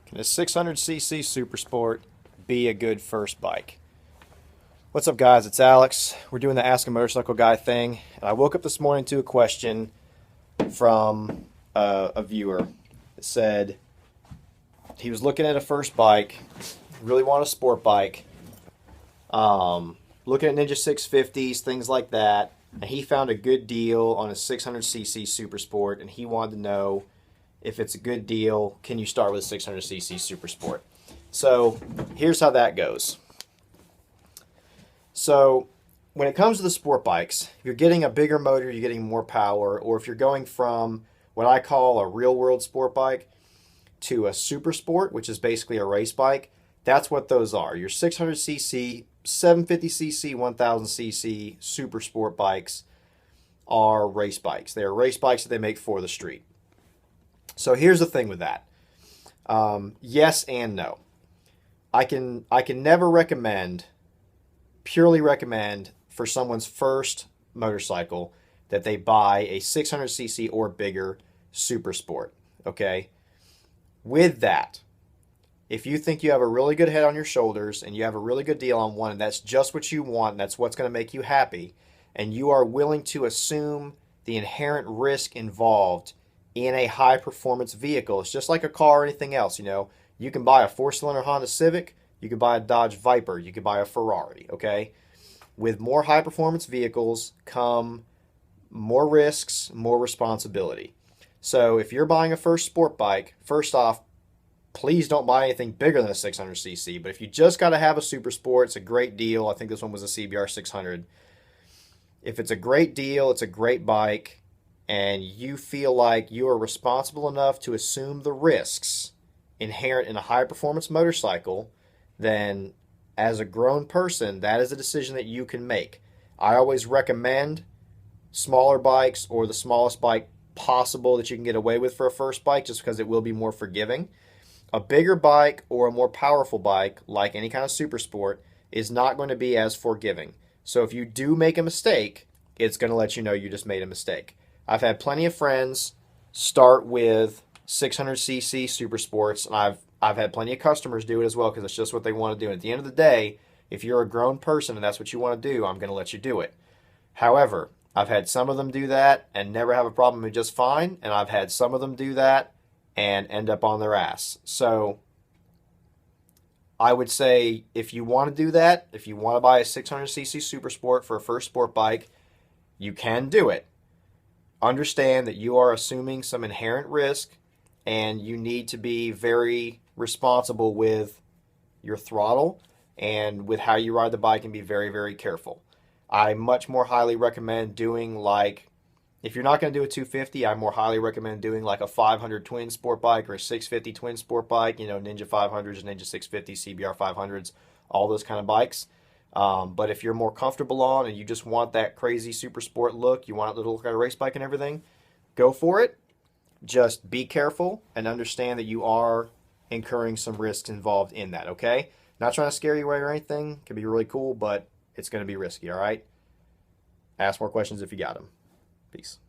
Can a 600cc Super Sport be a good first bike? What's up, guys? It's Alex. We're doing the Ask a Motorcycle Guy thing. And I woke up this morning to a question from a viewer that said he was looking at a first bike, really want a sport bike, looking at Ninja 650s, things like that. And he found a good deal on a 600cc Super Sport, and he wanted to know if it's a good deal, can you start with a 600cc Super Sport? So here's how that goes. So when it comes to the sport bikes, if you're getting a bigger motor, you're getting more power, or if you're going from what I call a real world sport bike to a Super Sport, which is basically a race bike, that's what those are. Your 600cc, 750cc, 1000cc Super Sport bikes are race bikes. They are race bikes that they make for the street. So here's the thing with that. Yes and no. I can never purely recommend for someone's first motorcycle that they buy a 600cc or bigger Super Sport. Okay? With that, if you think you have a really good head on your shoulders and you have a really good deal on one and that's just what you want and that's what's going to make you happy, and you are willing to assume the inherent risk involved in a high performance vehicle, it's just like a car or anything else. You can buy a 4-cylinder Honda Civic, you can buy a Dodge Viper, you can buy a Ferrari. Okay, with more high performance vehicles come more risks, more responsibility. So if you're buying a first sport bike, first off, please don't buy anything bigger than a 600cc. But if you just got to have a Super Sport, it's a great deal. I think this one was a CBR 600. If it's a great deal, it's a great bike, and you feel like you are responsible enough to assume the risks inherent in a high-performance motorcycle, then as a grown person, that is a decision that you can make. I always recommend smaller bikes or the smallest bike possible that you can get away with for a first bike, just because it will be more forgiving. A bigger bike or a more powerful bike, like any kind of Super Sport, is not going to be as forgiving. So if you do make a mistake, it's going to let you know you just made a mistake. I've had plenty of friends start with 600cc Super Sports, and I've had plenty of customers do it as well because it's just what they want to do. And at the end of the day, if you're a grown person and that's what you want to do, I'm going to let you do it. However, I've had some of them do that and never have a problem and just fine, and I've had some of them do that and end up on their ass. So I would say if you want to do that, if you want to buy a 600cc Super Sport for a first sport bike, you can do it. Understand that you are assuming some inherent risk and you need to be very responsible with your throttle and with how you ride the bike, and be very, very careful. I much more highly recommend doing, like, if you're not going to do a 250, I more highly recommend doing like a 500 twin sport bike or a 650 twin sport bike, Ninja 500s, Ninja 650s, CBR 500s, all those kind of bikes. But if you're more comfortable on and you just want that crazy Super Sport look, you want it to look like a race bike and everything, go for it. Just be careful and understand that you are incurring some risks involved in that, okay? Not trying to scare you away or anything. It can be really cool, but it's going to be risky, all right? Ask more questions if you got them. Peace.